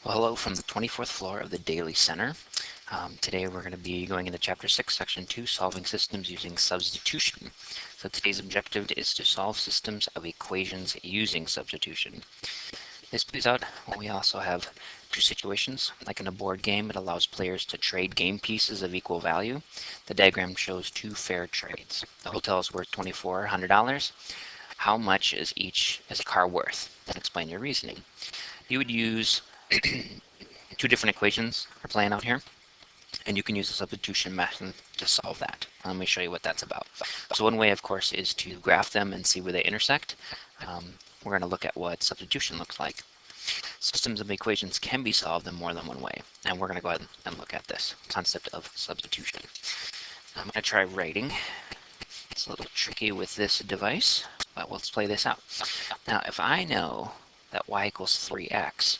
Well, hello from the 24th floor of the Daily Center. Today we're going to be going into Chapter 6, Section 2, Solving Systems Using Substitution. So today's objective is to solve systems of equations using substitution. This plays out when we also have two situations. Like in a board game, it allows players to trade game pieces of equal value. The diagram shows two fair trades. The hotel is worth $2,400. How much is a car worth? And explain your reasoning. You would use two different equations are playing out here, and you can use the substitution method to solve that. Let me show you what that's about. So one way, of course, is to graph them and see where they intersect. We're going to look at what substitution looks like. Systems of equations can be solved in more than one way, and we're going to go ahead and look at this concept of substitution. I'm going to try writing. It's a little tricky with this device, but let's play this out. Now, if I know that y equals 3x,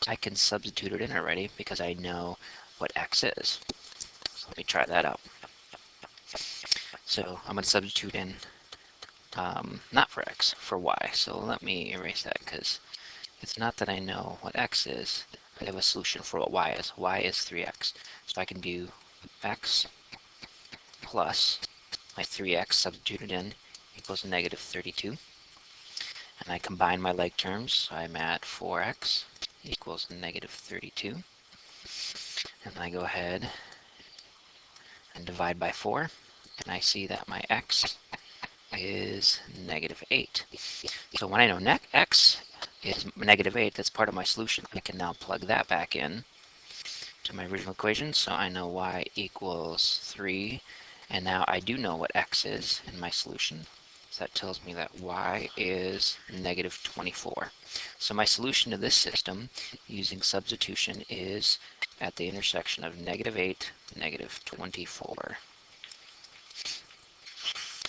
I can substitute it in already because I know what x is. So let me try that out. So I'm going to substitute in, not for x, for y. So let me erase that because it's not that I know what x is. I have a solution for what y is. Y is 3x. So I can do x plus my 3x substituted in equals negative 32. And I combine my like terms, so I'm at 4x equals negative 32. And I go ahead and divide by 4, and I see that my x is negative 8. So when I know x is negative 8, that's part of my solution. I can now plug that back in to my original equation, so I know y equals 3, and now I do know what x is in my solution. So that tells me that y is negative 24. So my solution to this system using substitution is at the intersection of negative 8 and negative 24.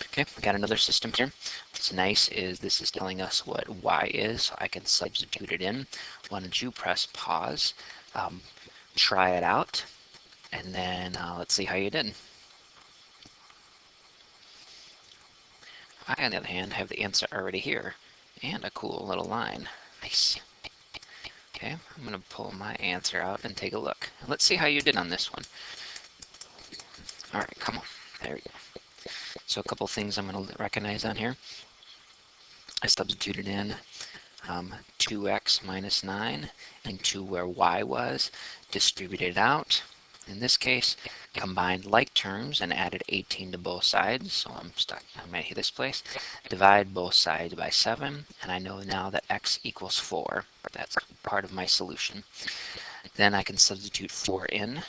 Okay, we got another system here. What's nice is this is telling us what y is, so I can substitute it in. Why don't you press pause, try it out, and then let's see how you did. I, on the other hand, have the answer already here, and a cool little line. Nice. Okay, I'm going to pull my answer out and take a look. Let's see how you did on this one. All right, come on. There we go. So a couple things I'm going to recognize on here. I substituted in 2x minus 9 into where y was, distributed it out. In this case, combined like terms and added 18 to both sides, so I'm stuck. I'm at this place. Divide both sides by 7, and I know now that x equals 4. That's part of my solution. Then I can substitute 4 in,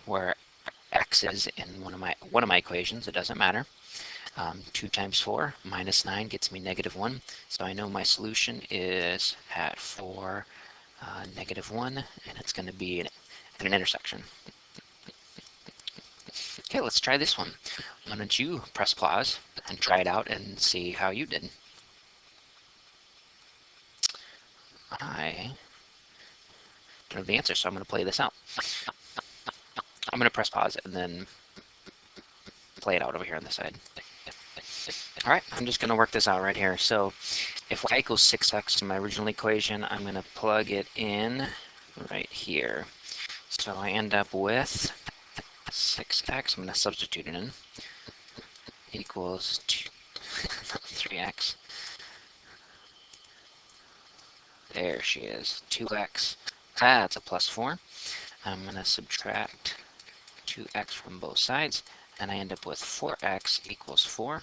where x is in one of my equations. It doesn't matter. 2 times 4 minus 9 gets me negative 1. So I know my solution is at 4, negative 1, and it's going to be at an intersection. Okay, let's try this one. Why don't you press pause and try it out and see how you did. I don't have the answer, so I'm going to play this out. I'm going to press pause and then play it out over here on this side. All right, I'm just going to work this out right here. So if y equals 6x in my original equation, I'm going to plug it in right here. So I end up with 6x, I'm going to substitute it in, equals 3x. There she is, 2x. That's a plus 4. I'm going to subtract 2x from both sides, and I end up with 4x equals 4.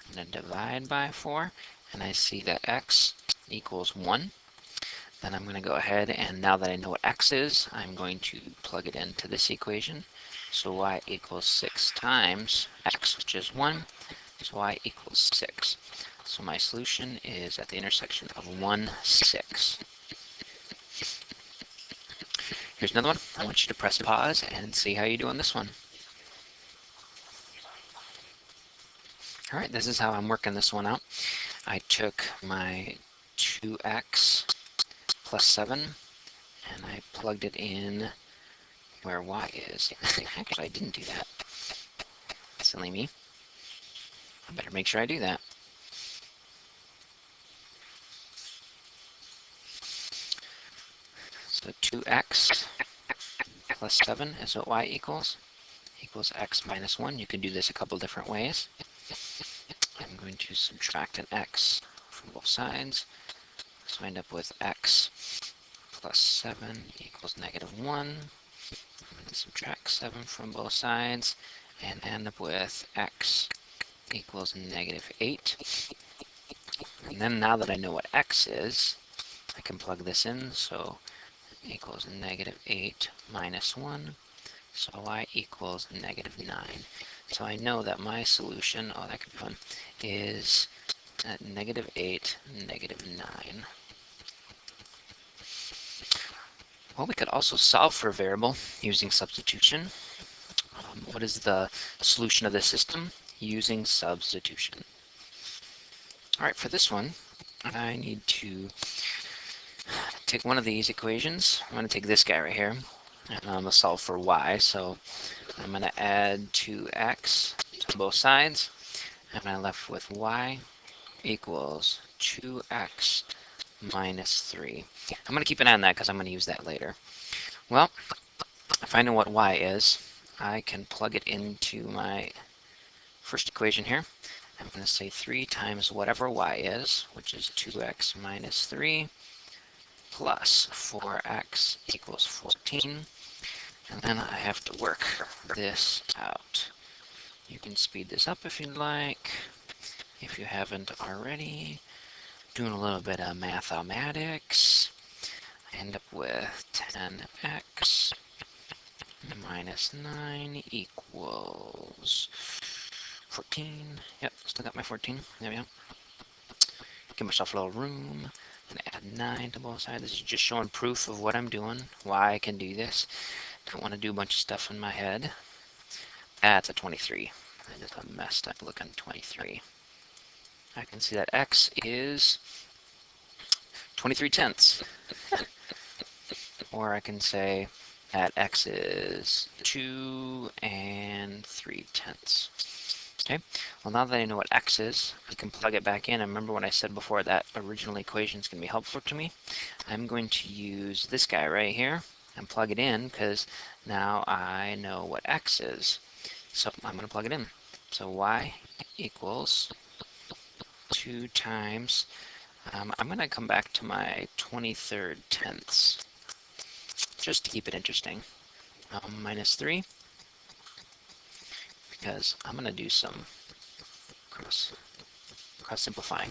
I'm going to divide by 4, and I see that x equals 1. Then I'm going to go ahead, and now that I know what x is, I'm going to plug it into this equation. So y equals 6 times x, which is 1, so y equals 6. So my solution is at the intersection of 1, 6. Here's another one. I want you to press pause and see how you do on this one. All right, this is how I'm working this one out. I took my 2x plus 7, and I plugged it in where y is. Actually, I didn't do that. Silly me. I better make sure I do that. So 2x plus 7 is what y equals x minus 1. You can do this a couple different ways. I'm going to subtract an x from both sides. So I end up with x plus 7 equals negative 1. I'm going to subtract 7 from both sides and end up with x equals negative 8. And then now that I know what x is, I can plug this in. So equals negative 8 minus 1. So y equals negative 9. So I know that my solution, oh, that could be fun, is at negative 8, negative 9. Well, we could also solve for a variable using substitution. What is the solution of the system? Using substitution. All right, for this one, I need to take one of these equations. I'm going to take this guy right here, and I'm going to solve for y. So I'm going to add 2x to both sides, and I'm left with y equals 2x minus 3. I'm going to keep an eye on that because I'm going to use that later. Well, if I know what y is, I can plug it into my first equation here. I'm going to say 3 times whatever y is, which is 2x minus 3, plus 4x equals 14. And then I have to work this out. You can speed this up if you'd like, if you haven't already. Doing a little bit of mathematics. I end up with 10x minus 9 equals 14. Yep, still got my 14. There we go. Give myself a little room. And add 9 to both sides. This is just showing proof of what I'm doing, why I can do this. Don't want to do a bunch of stuff in my head. That's a 23. That is a messed up looking 23. I can see that x is 23 tenths. Or I can say that x is 2 and 3 tenths. Okay, well now that I know what x is, I can plug it back in. And remember what I said before, that original equation is going to be helpful to me. I'm going to use this guy right here and plug it in because now I know what x is. So I'm going to plug it in. So y equals 2 times, I'm going to come back to my 23rd tenths, just to keep it interesting, minus 3, because I'm going to do some cross simplifying.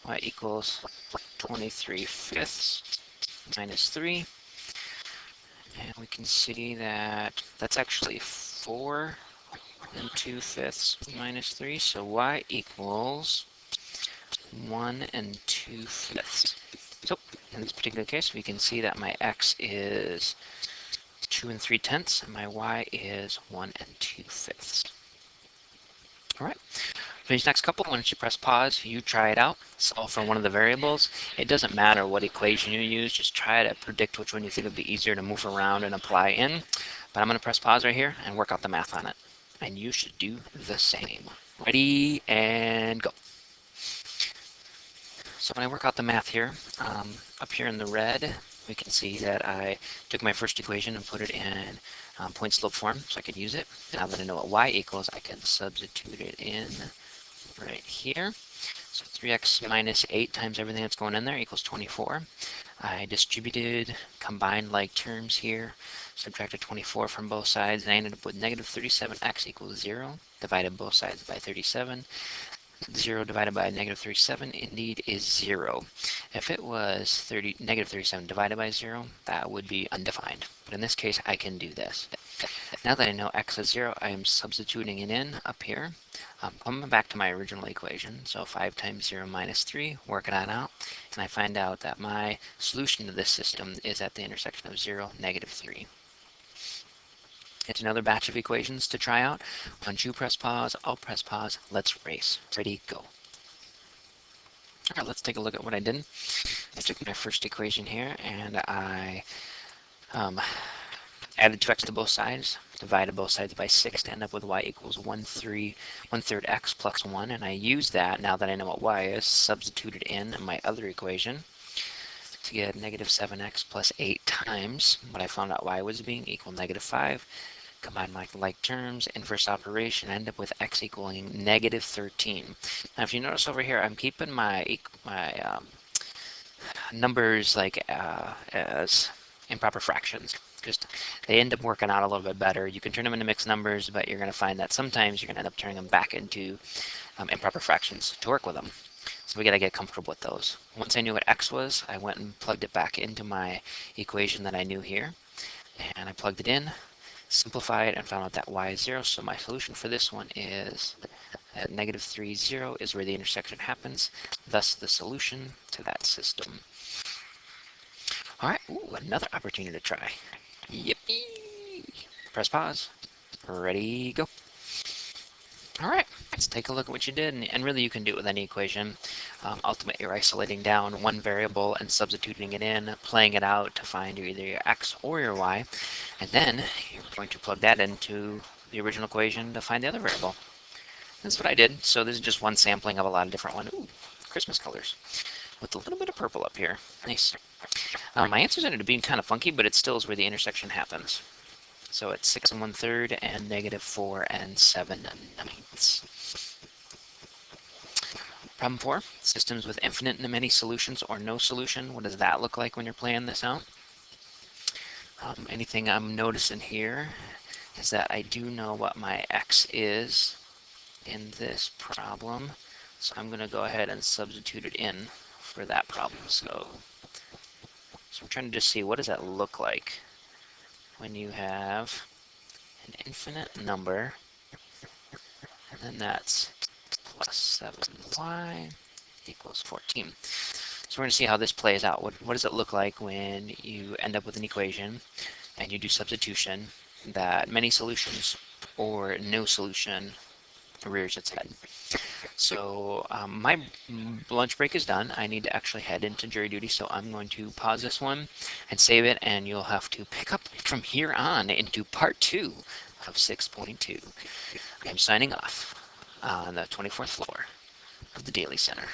Y equals 23 fifths minus 3, and we can see that that's actually 4 and 2 fifths minus 3, so y equals 1 and 2 fifths. So in this particular case, we can see that my x is 2 and 3 tenths, and my y is 1 and 2 fifths. All right. For these next couple, why don't you press pause, you try it out, solve for one of the variables. It doesn't matter what equation you use, just try to predict which one you think would be easier to move around and apply in. But I'm going to press pause right here and work out the math on it. And you should do the same. Ready, and go. So when I work out the math here, up here in the red, we can see that I took my first equation and put it in point slope form so I could use it. Now that I know what y equals, I can substitute it in right here. So 3x minus 8 times everything that's going in there equals 24. I distributed combined like terms here, subtracted 24 from both sides, and I ended up with negative 37x equals 0, divided both sides by 37. 0 divided by negative 37 indeed is 0. If it was negative 37 divided by 0, that would be undefined. But in this case, I can do this. Now that I know x is 0, I am substituting it in up here. Coming back to my original equation, so 5 times 0 minus 3, working that out, and I find out that my solution to this system is at the intersection of 0, negative 3. It's another batch of equations to try out. Once you press pause, I'll press pause. Let's race. Ready, go. All right, let's take a look at what I did. I took my first equation here, and I added 2x to both sides, divided both sides by 6 to end up with y equals 1/3 x plus 1, and I use that, now that I know what y is, substituted in my other equation. to get negative 7x plus 8 times what I found out y was being equal negative 5. Combine my like terms, inverse operation, end up with x equaling negative 13. Now if you notice over here, I'm keeping my numbers like as improper fractions, because they end up working out a little bit better. You can turn them into mixed numbers, but you're going to find that sometimes you're going to end up turning them back into improper fractions to work with them. So we got to get comfortable with those. Once I knew what x was, I went and plugged it back into my equation that I knew here, and I plugged it in, simplified, and found out that y is 0. So my solution for this one is that negative 3, 0 is where the intersection happens, thus the solution to that system. All right, ooh, another opportunity to try. Yippee! Press pause. Ready, go. All right, let's take a look at what you did, and really you can do it with any equation. Ultimately, you're isolating down one variable and substituting it in, playing it out to find either your x or your y, and then you're going to plug that into the original equation to find the other variable. That's what I did. So this is just one sampling of a lot of different ones. Ooh, Christmas colors with a little bit of purple up here. Nice. My answers ended up being kind of funky, but it still is where the intersection happens. So it's 6 1/3 and negative 4 7/9. Problem 4, systems with infinite and many solutions or no solution. What does that look like when you're playing this out? Anything I'm noticing here is that I do know what my x is in this problem. So I'm going to go ahead and substitute it in for that problem. So I'm trying to just see, what does that look like when you have an infinite number, and then that's plus 7y equals 14. So we're going to see how this plays out. What does it look like when you end up with an equation and you do substitution that many solutions or no solution rears its head? So my lunch break is done. I need to actually head into jury duty, so I'm going to pause this one and save it, and you'll have to pick up from here on into part 2 of 6.2. I'm signing off on the 24th floor of the Daily Center.